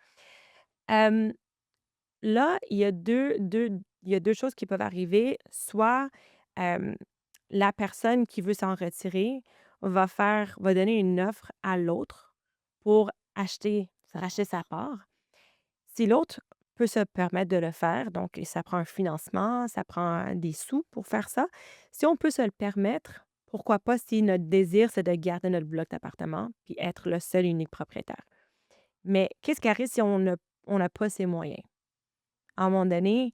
Hem, là, il y a deux choses qui peuvent arriver. Soit, hem, la personne qui veut s'en retirer va donner une offre à l'autre pour racheter sa part. Si l'autre peut se permettre de le faire, donc ça prend un financement, ça prend des sous pour faire ça. Si on peut se le permettre, pourquoi pas si notre désir, c'est de garder notre bloc d'appartement puis être le seul et unique propriétaire. Mais qu'est-ce qui arrive si on n'a pas ces moyens? À un moment donné,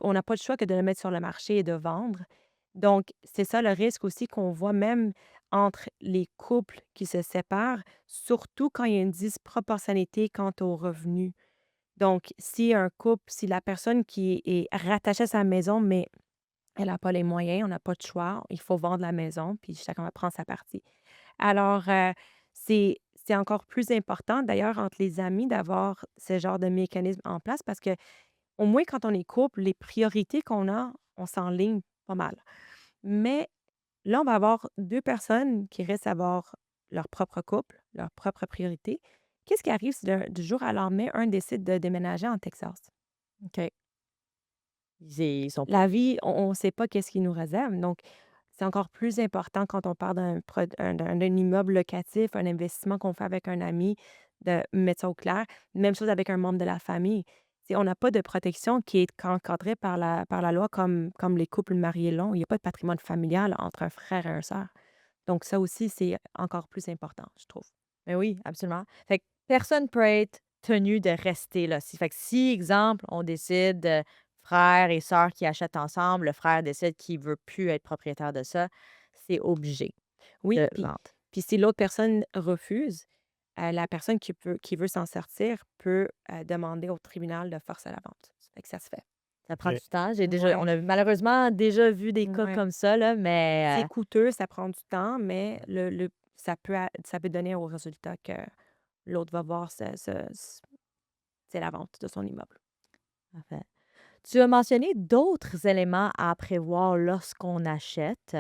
on n'a pas le choix que de le mettre sur le marché et de vendre. Donc, c'est ça le risque aussi qu'on voit même entre les couples qui se séparent, surtout quand il y a une disproportionnalité quant aux revenus. Donc, si la personne qui est rattachée à sa maison, mais elle n'a pas les moyens, on n'a pas de choix, il faut vendre la maison, puis chacun va prendre sa partie. Alors, c'est encore plus important, d'ailleurs, entre les amis, d'avoir ce genre de mécanisme en place parce que au moins, quand on est couple, les priorités qu'on a, on s'enligne pas mal. Mais là, on va avoir 2 personnes qui restent à avoir leur propre couple, leur propre priorité. Qu'est-ce qui arrive si du jour au lendemain, un décide de déménager en Texas? OK. Ils sont pas. La vie, on ne sait pas qu'est-ce qui nous réserve. Donc, c'est encore plus important quand on parle d'un immeuble locatif, un investissement qu'on fait avec un ami, de mettre ça au clair. Même chose avec un membre de la famille. On n'a pas de protection qui est encadrée par la loi comme les couples mariés l'ont. Il n'y a pas de patrimoine familial entre un frère et une sœur. Donc, ça aussi, c'est encore plus important, je trouve. Mais oui, absolument. Fait que personne peut être tenu de rester là. Fait que si, exemple, on décide, frère et sœur qui achètent ensemble, le frère décide qu'il veut plus être propriétaire de ça, c'est obligé Oui, de puis, vendre. puis si l'autre personne refuse, la personne qui veut s'en sortir peut demander au tribunal de forcer la vente. Ça fait que ça se fait. Ça prend OK. du temps. Ouais, On a malheureusement déjà vu des cas ouais. comme ça, là, C'est mais coûteux, ça prend du temps, mais ça peut donner au résultat que l'autre va voir c'est la vente de son immeuble. parfait. Tu as mentionné d'autres éléments à prévoir lorsqu'on achète,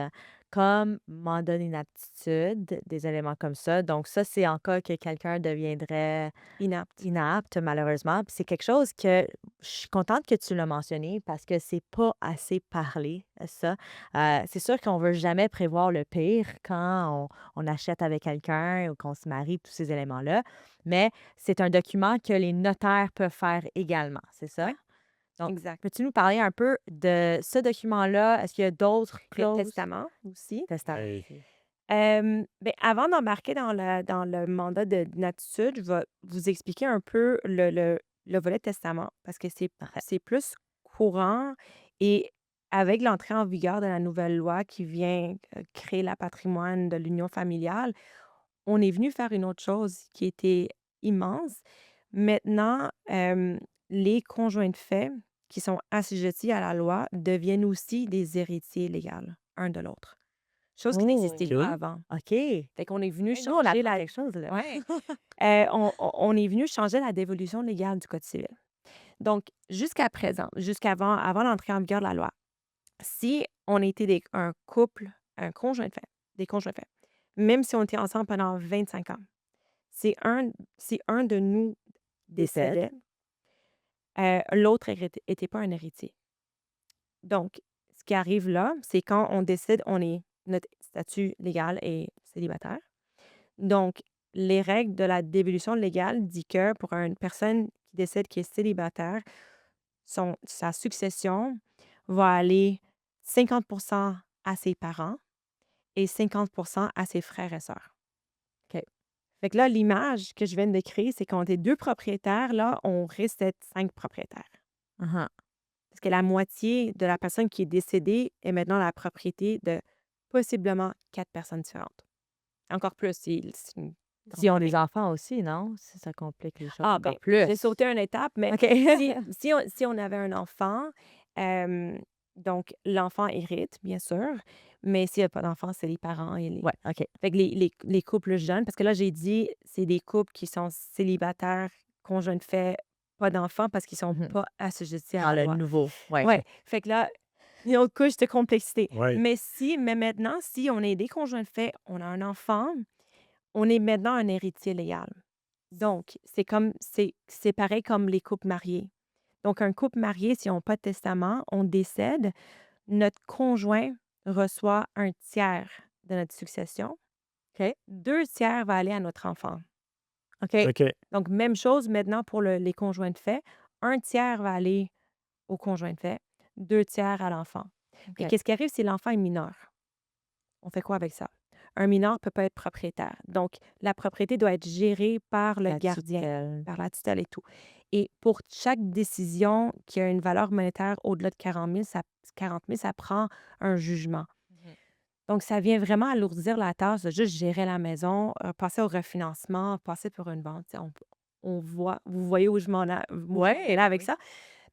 comme mandat d'inaptitude, des éléments comme ça. Donc ça, c'est en cas que quelqu'un deviendrait Inapte. inapte, malheureusement. Puis c'est quelque chose que je suis contente que tu l'as mentionné parce que c'est pas assez parlé, ça. C'est sûr qu'on veut jamais prévoir le pire quand on achète avec quelqu'un ou qu'on se marie, tous ces éléments-là. Mais c'est un document que les notaires peuvent faire également, c'est ça? Oui, Donc, exact. peux-tu nous parler un peu de ce document-là? Est-ce qu'il y a d'autres Le clauses? testament aussi. Testament. Hey. OK. Ben, avant d'embarquer dans le mandat d'inaptitude, je vais vous expliquer un peu le volet testament parce que c'est Parfait. c'est plus courant et avec l'entrée en vigueur de la nouvelle loi qui vient, créer la patrimoine de l'union familiale, on est venu faire une autre chose qui était immense. Maintenant, les conjoints de fait qui sont assujettis à la loi deviennent aussi des héritiers légaux, un de l'autre. Chose qui n'existait Oh! pas OK. avant. OK. Hey, Fait qu'on est venu nous, on changer apprend la quelque chose, là. ouais, on est venu changer la dévolution légale du code civil. Donc, jusqu'à présent, avant l'entrée en vigueur de la loi, si on était un couple, un conjoint de fait, des conjoints de fait, même si on était ensemble pendant 25 ans, si un de nous Décède. décédait, l'autre était pas un héritier. Donc, ce qui arrive là, c'est quand on décide, notre statut légal est célibataire. Donc, les règles de la dévolution légale dit que pour une personne qui décède qui est célibataire, sa succession va aller 50 à ses parents et 50 à ses frères et sœurs. OK. Fait que là, l'image que je viens de décrire, c'est qu'on est 2 propriétaires, là, on risque d'être 5 propriétaires. Uh-huh. Parce que la moitié de la personne qui est décédée est maintenant la propriété de possiblement 4 personnes différentes. Encore plus si c'est une grande Si on a famille. des enfants aussi, non? Ça complique les choses Ah, encore j'ai plus. sauté une étape, mais OK. si on avait un enfant, donc l'enfant hérite, bien sûr, mais s'il y a pas d'enfant, c'est les parents et les Ouais, OK. fait que les couples jeunes parce que là, j'ai dit, c'est des couples qui sont célibataires, conjoints de fait, pas d'enfants parce qu'ils sont Mmh. pas assujettis à Dans la le loi. nouveau. Ouais, Ouais, OK. fait que là, il y a une autre couche de complexité. Oui. Mais maintenant, si on est des conjoints de fait, on a un enfant, on est maintenant un héritier légal. Donc, c'est pareil comme les couples mariés. Donc, un couple marié, si on n'a pas de testament, on décède, notre conjoint reçoit un tiers de notre succession. OK. 2 tiers va aller à notre enfant. OK. OK. Donc, même chose maintenant pour les conjoints de fait. Un tiers va aller au conjoint de fait, 2 tiers à l'enfant. Et OK. qu'est-ce qui arrive si l'enfant est mineur? On fait quoi avec ça? Un mineur ne peut pas être propriétaire. Donc, la propriété doit être gérée par le La gardien, tutelle. par la tutelle et tout. Et pour chaque décision qui a une valeur monétaire au-delà de 40 000, ça prend un jugement. Mmh. Donc, ça vient vraiment alourdir la tâche de juste gérer la maison, passer au refinancement, passer pour une vente. Tu sais, vous voyez où je m'en vais Ouais, là ben avec oui. ça?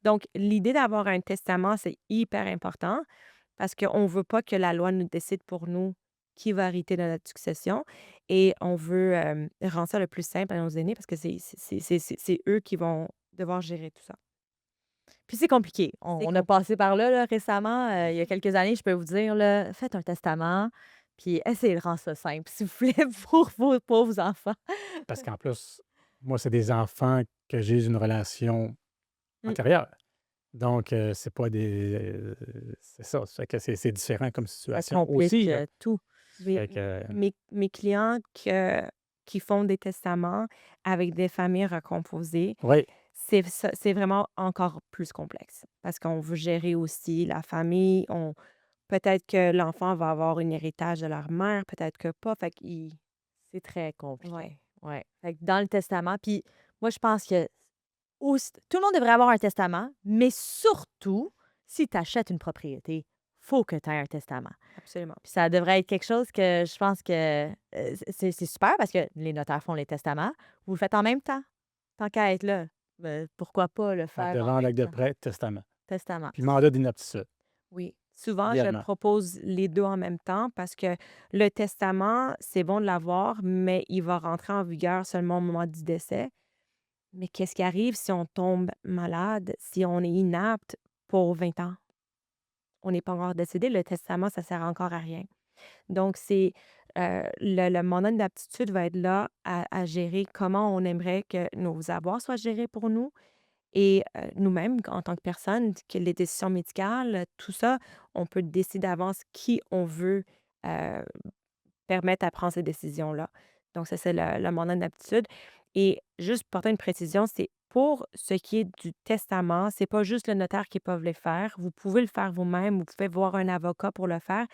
Donc, l'idée d'avoir un testament, c'est hyper important parce qu'on ne veut pas que la loi nous décide pour nous qui va hériter de notre succession et on veut rendre ça le plus simple à nos aînés parce que c'est eux qui vont devoir gérer tout ça. Puis c'est compliqué. C'est On a compliqué. passé par là, récemment, il y a quelques années, je peux vous dire, là, faites un testament, puis essayez de rendre ça simple, s'il vous plaît, pour vos pauvres enfants. Parce qu'en plus, moi, c'est des enfants que j'ai une relation Mm. antérieure. Donc, c'est pas c'est ça. Ça fait que c'est différent comme Ça situation complique, aussi, là. tout. Oui, Fait que mes clients qui font des testaments avec des familles recomposées, oui, c'est vraiment encore plus complexe parce qu'on veut gérer aussi la famille. Peut-être que l'enfant va avoir un héritage de leur mère, peut-être que pas. Fait qu'il C'est très ouais. compliqué. Ouais. Fait que dans le testament, puis moi, je pense que tout le monde devrait avoir un testament, mais surtout, si tu achètes une propriété, faut que tu aies un testament. Absolument. Puis ça devrait être quelque chose que je pense que c'est super parce que les notaires font les testaments. Vous le faites en même temps. Tant qu'à être là, pourquoi pas le acte faire de en vente, même acte de temps? prêt, testament. Testament. Puis mandat d'inaptitude, Oui. Souvent, je idéalement. propose les 2 en même temps parce que le testament, c'est bon de l'avoir, mais il va rentrer en vigueur seulement au moment du décès. Mais qu'est-ce qui arrive si on tombe malade, si on est inapte pour 20 ans? On n'est pas encore décédé, le testament, ça sert encore à rien. Donc, le mandat d'aptitude va être là à gérer comment on aimerait que nos avoirs soient gérés pour nous et nous-mêmes, en tant que personne, que les décisions médicales, tout ça, on peut décider d'avance qui on veut euh, permettre à prendre ces décisions-là. Donc, ça, c'est le mandat d'aptitude. Et juste pour porter une précision, c'est pour ce qui est du testament, c'est pas juste le notaire qui peut le faire. Vous pouvez le faire vous-même, vous pouvez voir un avocat pour le faire.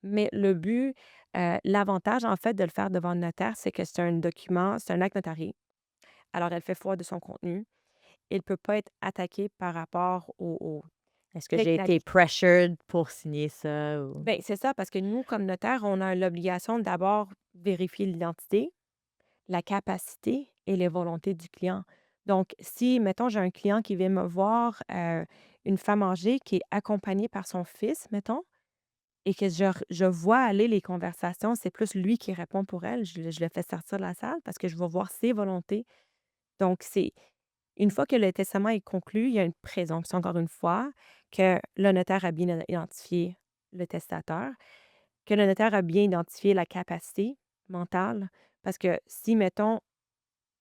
Mais le but, l'avantage, en fait, de le faire devant le notaire, c'est que c'est un document, c'est un acte notarié. Alors, elle fait foi de son contenu. Il ne peut pas être attaqué par rapport au Est-ce que j'ai été technique. pressured pour signer ça? Ou... Bien, c'est ça, parce que nous, comme notaire, on a l'obligation d'abord vérifier l'identité, la capacité et les volontés du client. Donc, si, mettons, j'ai un client qui vient me voir, une femme âgée qui est accompagnée par son fils, mettons, et que je vois aller les conversations, c'est plus lui qui répond pour elle, je le fais sortir de la salle parce que je vais voir ses volontés. Donc, c'est une fois que le testament est conclu, il y a une présomption, encore une fois, que le notaire a bien identifié le testateur, que le notaire a bien identifié la capacité mentale. Parce que si, mettons,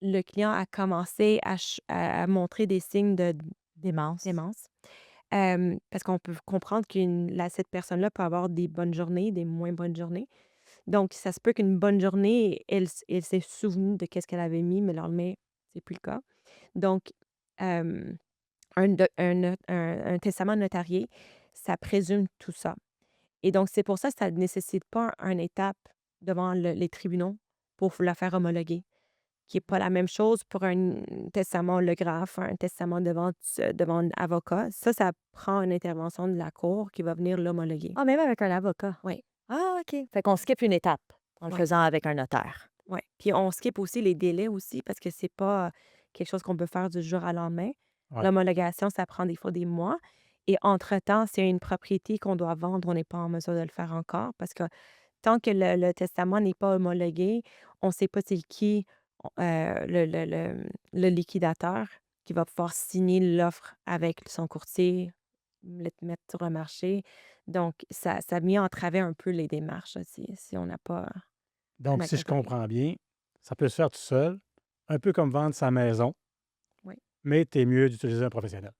le client a commencé à montrer des signes de Démence. démence, parce qu'on peut comprendre cette personne-là peut avoir des bonnes journées, des moins bonnes journées. Donc, ça se peut qu'une bonne journée, elle s'est souvenue de qu'est-ce qu'elle avait mis, mais le lendemain, c'est plus le cas. Donc, hem, un testament notarié, ça présume tout ça. Et donc, c'est pour ça que ça ne nécessite pas une étape devant les tribunaux pour la faire homologuer, qui n'est pas la même chose pour un testament holographe, un testament devant un avocat. Ça prend une intervention de la cour qui va venir l'homologuer. Ah, même avec un avocat? Oui, Ah, OK. Fait qu'on skip une étape en le oui, faisant avec un notaire. oui. Puis on skip aussi les délais aussi parce que c'est pas quelque chose qu'on peut faire du jour au lendemain. Ouais. L'homologation, ça prend des fois des mois. Et entre-temps, c'est une propriété qu'on doit vendre, on n'est pas en mesure de le faire encore parce que tant que le testament n'est pas homologué, on ne sait pas c'est qui le liquidateur qui va pouvoir signer l'offre avec son courtier, le mettre sur le marché. Donc, ça met en travers un peu les démarches aussi, si on n'a pas un Donc, si je accompagnement. comprends bien, ça peut se faire tout seul, un peu comme vendre sa maison, Oui, mais tu es mieux d'utiliser un professionnel.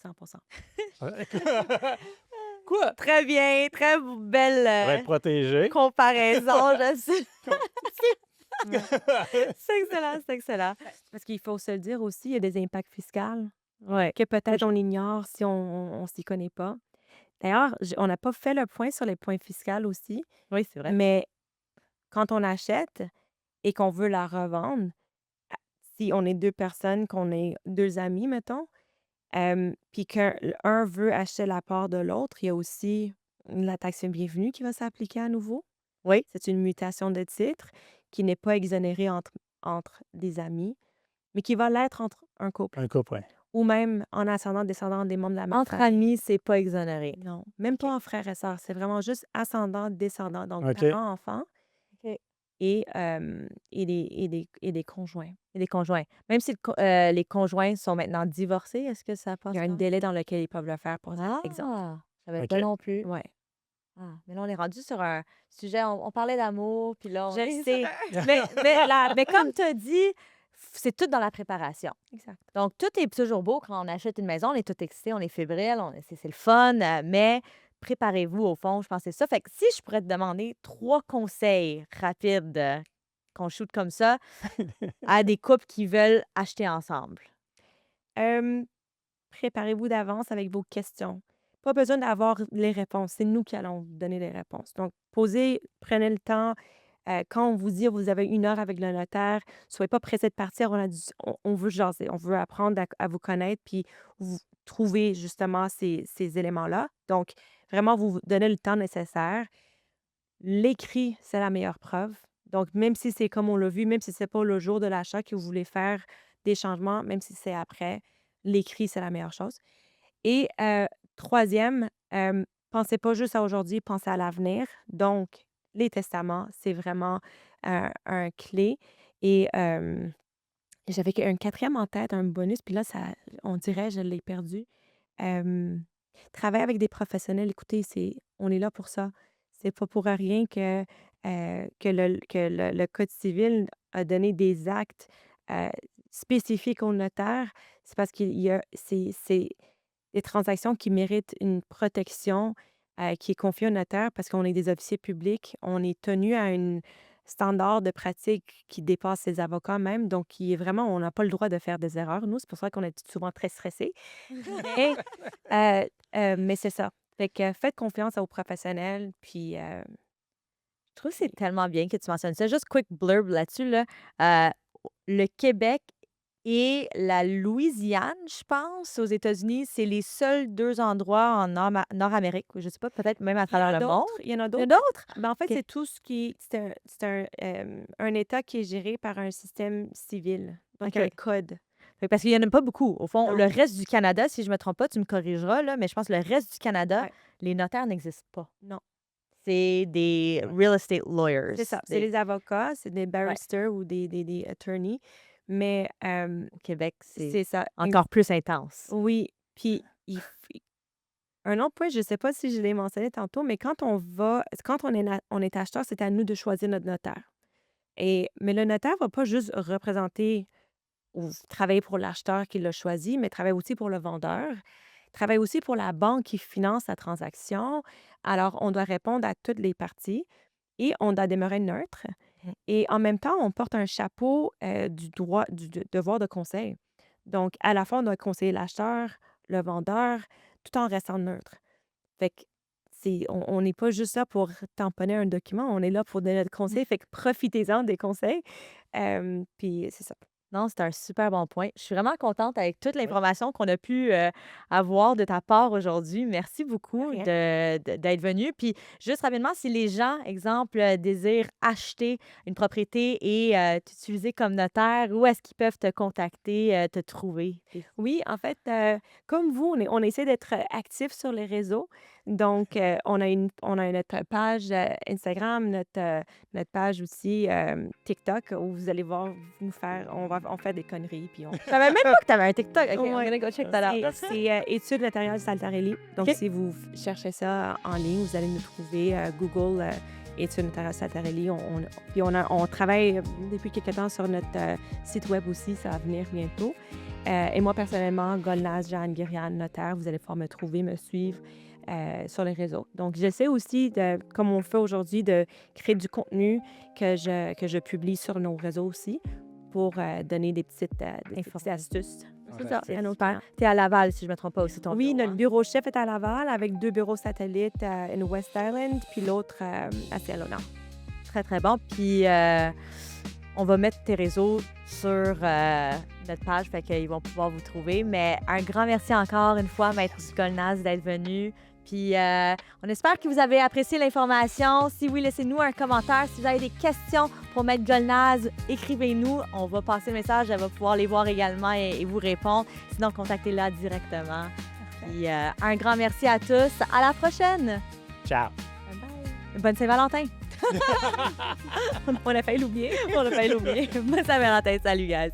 100%. Quoi? Très bien, très belle Pour être protégé. comparaison, je sais. Ouais. C'est excellent, c'est excellent. Parce qu'il faut se le dire aussi, il y a des impacts fiscaux Ouais. que peut-être on ignore si on s'y connaît pas. D'ailleurs, on n'a pas fait le point sur les points fiscaux aussi, Oui, c'est vrai. mais quand on achète et qu'on veut la revendre, si on est 2 personnes, qu'on est 2 amis, mettons, puis qu'un veut acheter la part de l'autre, il y a aussi la taxe bienvenue qui va s'appliquer à nouveau. Oui. C'est une mutation de titre qui n'est pas exonérée entre des amis, mais qui va l'être entre un couple Un couple, oui. ou même en ascendant, descendant des membres de la même Entre famille. amis, c'est pas exonéré. Non, même OK. pas en frères et sœurs, c'est vraiment juste ascendant, descendant, donc OK. parents, enfants OK. et des conjoints. Et des conjoints. Même si les conjoints sont maintenant divorcés, est-ce que ça Il passe y a un quand même? délai dans lequel ils peuvent le faire, par exemple. Ah! Je savais pas OK. non plus. Ouais. Ah, mais là, on est rendu sur un sujet, on parlait d'amour, puis là, on Je le est sur sais, mais comme tu as dit, c'est tout dans la préparation. exact. Donc, tout est toujours beau quand on achète une maison, on est tout excité, on est fébrile, c'est le fun, mais préparez-vous au fond, je pense que c'est ça. Fait que si je pourrais te demander 3 conseils rapides, qu'on shoot comme ça, à des couples qui veulent acheter ensemble. Hem, Préparez-vous d'avance avec vos questions. Pas besoin d'avoir les réponses, c'est nous qui allons vous donner les réponses. Donc prenez le temps. Quand on vous dit: «Vous avez 1 heure avec le notaire», soyez pas pressés de partir. On veut jaser, on veut apprendre à vous connaître puis vous trouver justement ces éléments-là. Donc vraiment vous donnez le temps nécessaire. L'écrit, c'est la meilleure preuve. Donc même si c'est comme on l'a vu, même si c'est pas le jour de l'achat que vous voulez faire des changements, même si c'est après, l'écrit, c'est la meilleure chose. Et 3e, pensez pas juste à aujourd'hui, pensez à l'avenir. Donc, les testaments, c'est vraiment un clé. Et j'avais un 4e en tête, un bonus, puis là, on dirait, je l'ai perdu. Hem, Travailler avec des professionnels, écoutez, on est là pour ça. C'est pas pour rien que le code civil a donné des actes euh, spécifiques au notaire. C'est parce qu'il y a c'est des transactions qui méritent une protection, qui est confiée au notaire parce qu'on est des officiers publics. On est tenu à un standard de pratique qui dépasse les avocats même. Donc, qui est vraiment, on n'a pas le droit de faire des erreurs. Nous, c'est pour ça qu'on est souvent très stressés. Mais, mais c'est ça. Fait que faites confiance aux professionnels. Puis, Je trouve que c'est tellement bien que tu mentionnes ça. Juste quick blurb là-dessus, là. Le Québec et la Louisiane, je pense, aux États-Unis. C'est les seuls 2 endroits en Nord-Amérique, je ne sais pas, peut-être même à travers le monde. Il y en a Il y en a d'autres. d'autres? Ben, en fait, OK. c'est tout ce qui c'est un État qui est géré par un système civil, donc OK. un code. Fait que parce qu'il y en a pas beaucoup. Au fond, le Non. reste du Canada, si je me trompe pas, tu me corrigeras, là, mais je pense que le reste du Canada, Ouais. les notaires n'existent pas. Non. C'est des real estate lawyers. C'est ça. C'est Des les avocats, c'est des Ouais. barristers ou des attorneys. Mais Au Québec, c'est c'est ça. encore plus intense. Oui. Puis, un autre point, je ne sais pas si je l'ai mentionné tantôt, mais quand on est acheteur, c'est à nous de choisir notre notaire. Mais le notaire ne va pas juste représenter ou travailler pour l'acheteur qui l'a choisi, mais travaille aussi pour le vendeur, travaille aussi pour la banque qui finance la transaction. Alors, on doit répondre à toutes les parties et on doit demeurer neutre. Mmh. Et en même temps, on porte un chapeau du devoir de conseil. Donc, à la fois, on doit conseiller l'acheteur, le vendeur, tout en restant neutre. Fait que on n'est pas juste là pour tamponner un document, on est là pour donner notre conseil. Fait que profitez-en des conseils. Puis c'est ça. Non, c'est un super bon point. Je suis vraiment contente avec toute Ouais. l'information qu'on a pu avoir de ta part aujourd'hui. Merci beaucoup Rien. d'être venu. Puis, juste rapidement, si les gens, exemple, désirent acheter une propriété et t'utiliser comme notaire, où est-ce qu'ils peuvent te contacter, te trouver? Oui, en fait, comme vous, on essaie d'être actifs sur les réseaux. Donc, on a notre page Instagram, notre page aussi TikTok, où vous allez voir on fait des conneries, puis on... Je savais même pas que tu avais un TikTok. OK, I'm Ouais. gonna go check that out. C'est Études notariales Saltarelli. Donc, OK. si vous cherchez ça en ligne, vous allez nous trouver Google Études notariales Saltarelli. Puis on travaille depuis quelques temps sur notre site web aussi, ça va venir bientôt. Et moi, personnellement, Golnaz Jeanne Guiriane, notaire, vous allez pouvoir me trouver, me suivre sur les réseaux. Donc, j'essaie aussi, comme on le fait aujourd'hui, de créer du contenu que je publie sur nos réseaux aussi pour donner des petites astuces. C'est ça, à nos clients. Tu es à Laval, si je ne me trompe pas aussi, ton Oui, bureau, notre hein? bureau chef est à Laval avec 2 bureaux satellites à West Island, puis l'autre à Ciel-au-Nord. Très, très bon. Puis, on va mettre tes réseaux sur notre page, fait qu'ils vont pouvoir vous trouver. Mais un grand merci encore une fois, Maître Golnaz, d'être venu. Puis, on espère que vous avez apprécié l'information. Si oui, laissez-nous un commentaire. Si vous avez des questions pour Maître Golnaz, écrivez-nous. On va passer le message. Elle va pouvoir les voir également et vous répondre. Sinon, contactez-la directement. Puis, un grand merci à tous. À la prochaine. Ciao. Bye. Bonne Saint-Valentin. On a failli l'oublier. On a failli l'oublier. Bonne Saint-Valentin. Salut, guys.